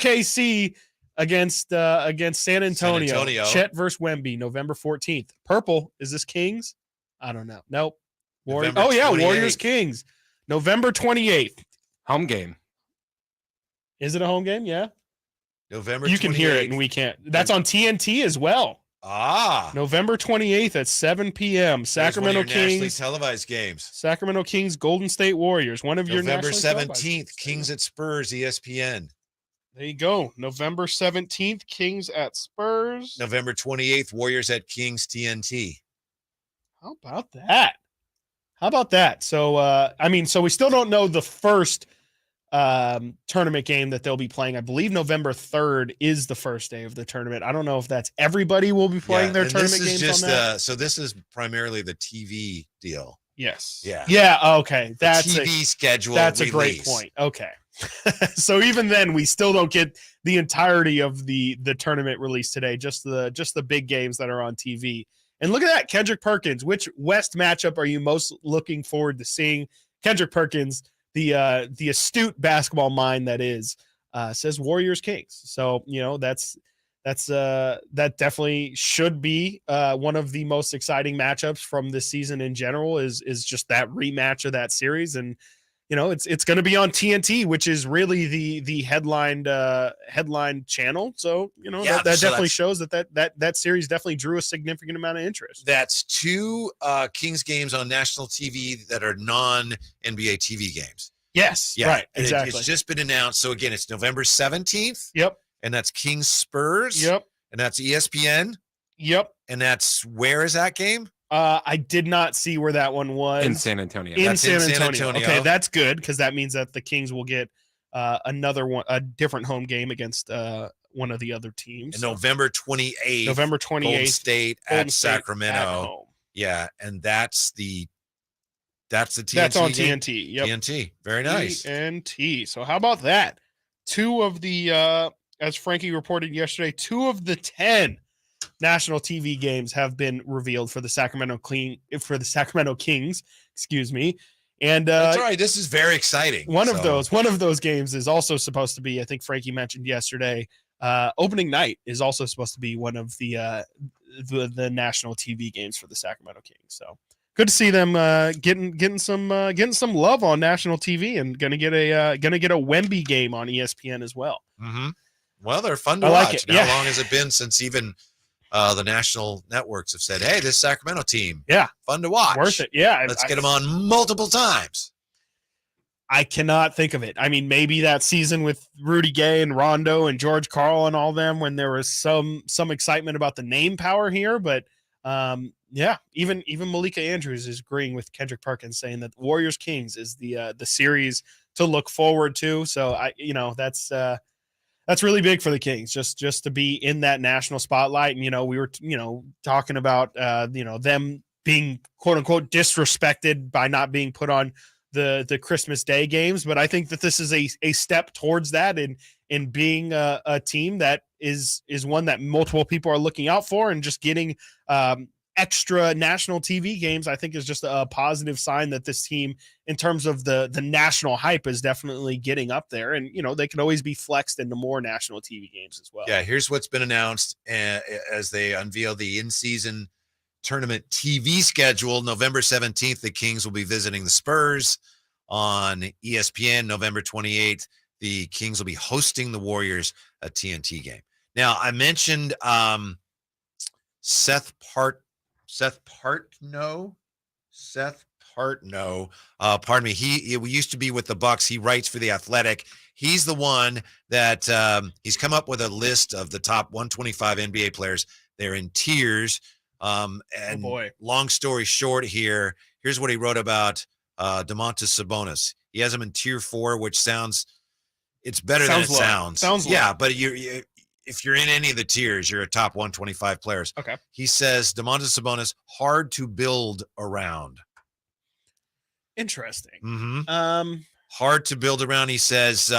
OKC against San Antonio. Chet versus Wemby, November 14th. Purple, is this Kings? I don't know. Nope. Warriors. Oh, yeah, 28th. Warriors Kings. November 28th. Home game. Is it a home game? Yeah. November 28th. You can hear it and we can't. That's on TNT as well. November 28th at 7 p.m. Sacramento Kings. Nationally televised games. Sacramento Kings, Golden State Warriors. One of your November 17th, Kings at Spurs, ESPN. There you go. November 17th, Kings at Spurs. November 28th, Warriors at Kings, TNT. How about that? So, so we still don't know the first tournament game that they'll be playing. I believe November 3rd is the first day of the tournament. I don't know if that's everybody will be playing their tournament games on that. So this is primarily the TV deal. Yes. Yeah. Yeah. Okay. That's the TV schedule. That's a great point. Okay. So even then, we still don't get the entirety of the tournament release today. Just the big games that are on TV. And look at that, Kendrick Perkins. Which West matchup are you most looking forward to seeing? Kendrick Perkins, the astute basketball mind that is, says Warriors Kings. So that definitely should be one of the most exciting matchups from this season in general. Is just that rematch of that series, and it's going to be on TNT, which is really the headline channel. So that definitely shows that series definitely drew a significant amount of interest. That's two Kings games on national TV that are non-NBA TV games. Yes, yeah, right, exactly. It's just been announced. So again, it's November 17th. Yep. And that's Kings Spurs. Yep. And that's ESPN. Yep. And where is that game? I did not see where that one was. In San Antonio. In San Antonio. Okay, that's good because that means that the Kings will get a different home game against one of the other teams. And November 28th. Golden State at Sacramento. At home. Yeah, and that's the TNT. That's on game? TNT. Yep. TNT. Very nice. TNT. So how about that? Two of the as Frankie reported yesterday, 2 of the 10 national TV games have been revealed for the Sacramento Kings. Excuse me. And that's all right. This is very exciting. One of those games is also supposed to be, I think Frankie mentioned yesterday, opening night is also supposed to be one of the national TV games for the Sacramento Kings. So good to see them getting some love on national TV, and gonna get a Wemby game on ESPN as well. Mm-hmm. Well, they're fun to watch. How long has it been since even the national networks have said, "Hey, this Sacramento team, fun to watch, worth it." Yeah, let's get them on multiple times. I cannot think of it. I mean, maybe that season with Rudy Gay and Rondo and George Karl and all them, when there was some excitement about the name power here, but even Malika Andrews is agreeing with Kendrick Perkins, saying that Warriors Kings is the series to look forward to. So that's really big for the Kings, just to be in that national spotlight. And we were talking about them being quote unquote disrespected by not being put on the Christmas Day games, but I think that this is a step towards that in being a team that is one that multiple people are looking out for, and just getting extra national TV games, I think, is just a positive sign that this team, in terms of the national hype, is definitely getting up there. And they can always be flexed into more national TV games as well. Yeah, here's what's been announced as they unveil the in-season tournament TV schedule. November 17th, the Kings will be visiting the Spurs on ESPN. November 28th, the Kings will be hosting the Warriors, a TNT game. Now, I mentioned Seth Partnow. Pardon me. He used to be with the Bucks. He writes for The Athletic. He's the one that he's come up with a list of the top 125 NBA players. They're in tiers. Long story short here's what he wrote about Domantas Sabonis. He has him in tier 4, which it's better than it sounds. Yeah, but if you're in any of the tiers, you're a top 125 players. Okay. He says Domantas Sabonis, hard to build around. Interesting. Mm-hmm. Hard to build around. He says,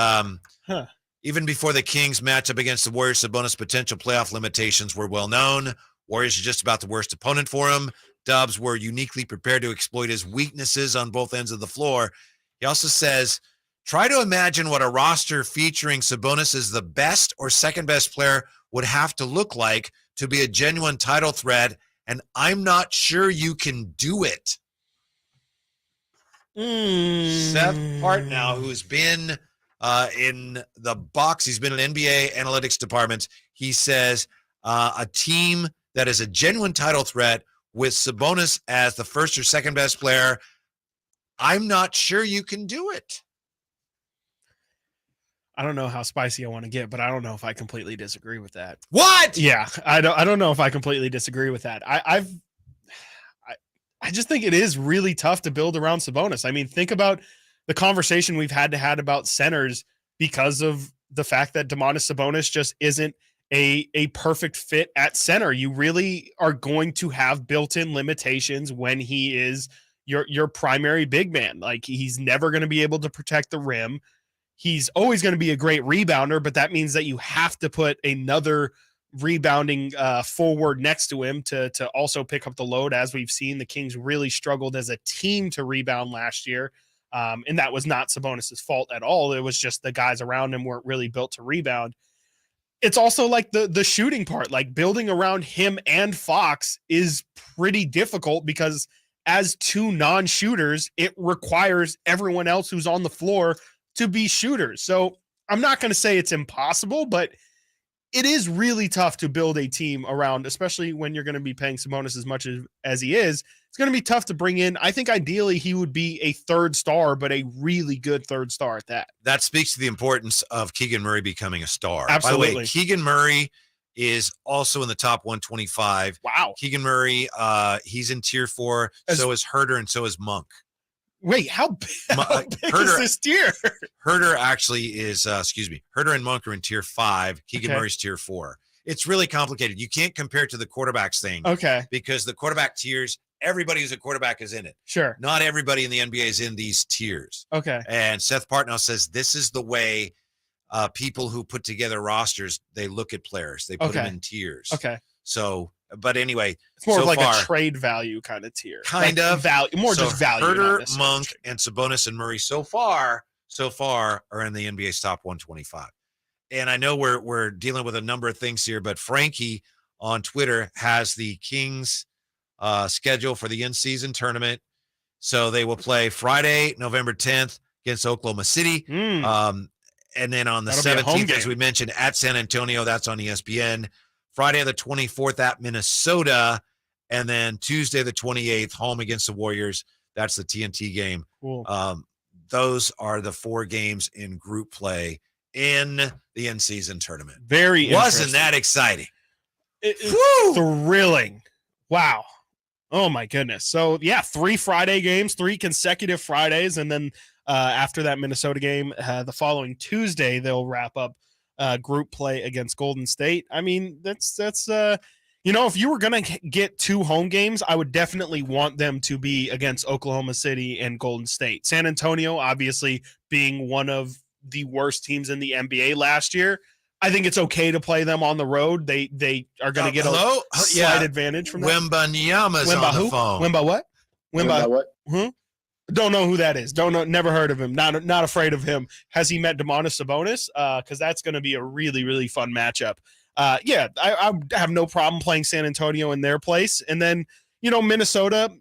even before the Kings matchup against the Warriors, Sabonis' potential playoff limitations were well known. Warriors are just about the worst opponent for him. Dubs were uniquely prepared to exploit his weaknesses on both ends of the floor. He also says, Try to imagine what a roster featuring Sabonis as the best or second best player would have to look like to be a genuine title threat, and I'm not sure you can do it. Seth Partnow, who's been in the box, he's been in NBA analytics departments. He says a team that is a genuine title threat with Sabonis as the first or second best player, I'm not sure you can do it. I don't know how spicy I want to get, but I don't know if I completely disagree with that. What? Yeah, I don't know if I completely disagree with that. I just think it is really tough to build around Sabonis. I mean, think about the conversation we've had about centers because of the fact that Domantas Sabonis just isn't a perfect fit at center. You really are going to have built-in limitations when he is your primary big man. Like, he's never going to be able to protect the rim. He's always going to be a great rebounder, but that means that you have to put another rebounding forward next to him to also pick up the load. As we've seen, the Kings really struggled as a team to rebound last year. And that was not Sabonis's fault at all. It was just the guys around him weren't really built to rebound. It's also like the shooting part, like building around him and Fox is pretty difficult because as two non-shooters, it requires everyone else who's on the floor to be shooters. So I'm not going to say it's impossible, but it is really tough to build a team around, especially when you're going to be paying Sabonis as much as he is. It's going to be tough to bring in. I think ideally he would be a third star, but a really good third star at that. That speaks to the importance of Keegan Murray becoming a star. Absolutely. By the way, Keegan Murray is also in the top 125. Wow. Keegan Murray, he's in tier 4. So is Herter and so is Monk. Wait, how big is this tier? Herter actually is, Herter and Monk are in tier 5. Keegan Murray's tier 4. It's really complicated. You can't compare it to the quarterbacks thing. Okay. Because the quarterback tiers, everybody who's a quarterback is in it. Sure. Not everybody in the NBA is in these tiers. Okay. And Seth Partnow says this is the way people who put together rosters, they look at players. They put them in tiers. Okay. So, but anyway, it's more of like a trade value kind of tier. Kind of value, more just value. Herter, Monk, and Sabonis and Murray so far are in the NBA's top 125. And I know we're dealing with a number of things here, but Frankie on Twitter has the Kings schedule for the in-season tournament. So they will play Friday, November 10th against Oklahoma City. And then on the 17th, as we mentioned, at San Antonio, that's on ESPN. Friday the 24th at Minnesota, and then Tuesday the 28th, home against the Warriors. That's the TNT game. Cool. Those are the 4 games in group play in the in-season tournament. Very Wasn't that exciting? Thrilling. Wow. Oh, my goodness. So, yeah, 3 Friday games, 3 consecutive Fridays, and then after that Minnesota game, the following Tuesday, they'll wrap up group play against Golden State. I mean, that's if you were going to get 2 home games, I would definitely want them to be against Oklahoma City and Golden State. San Antonio, obviously, being one of the worst teams in the NBA last year, I think it's okay to play them on the road. They are going to get a slight advantage from that. Wembanyama's on the phone. Wemba what? Wemba what? Don't know who that is. Never heard of him. Not afraid of him. Has he met Domantas Sabonis? Because that's going to be a really, really fun matchup. I have no problem playing San Antonio in their place. And then, Minnesota,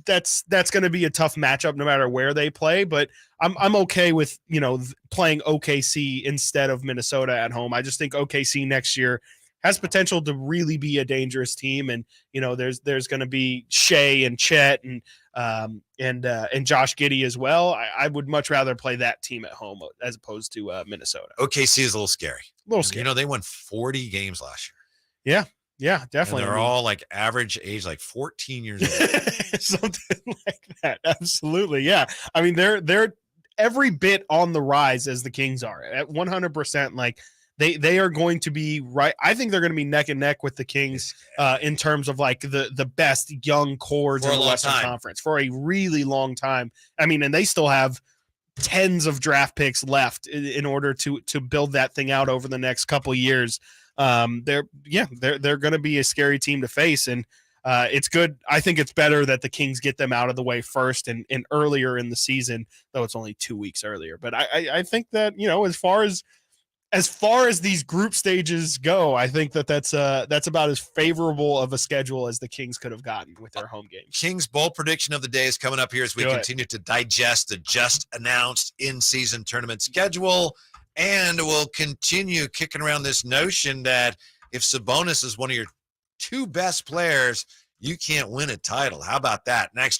that's going to be a tough matchup no matter where they play. But I'm okay with, playing OKC instead of Minnesota at home. I just think OKC next year has potential to really be a dangerous team. And, there's going to be Shea and Chet and Josh Giddey as well. I would much rather play that team at home as opposed to Minnesota. OKC is a little scary. They won 40 games last year. Yeah, definitely. And they're all like average age, like 14 years old. Something like that. Absolutely. Yeah. I mean, they're every bit on the rise as the Kings are at 100%. Like they are going to be right. I think they're going to be neck and neck with the Kings in terms of like the best young cores in the Western Conference for a really long time. I mean, and they still have tens of draft picks left in order to build that thing out over the next couple years. They're going to be a scary team to face. And it's good. I think it's better that the Kings get them out of the way first and earlier in the season, though it's only 2 weeks earlier. But I think that, as far as these group stages go, I think that's about as favorable of a schedule as the Kings could have gotten with their home games. Kings bowl prediction of the day is coming up here as we continue to digest the just announced in-season tournament schedule, and we'll continue kicking around this notion that if Sabonis is one of your 2 best players, you can't win a title. How about that? Next.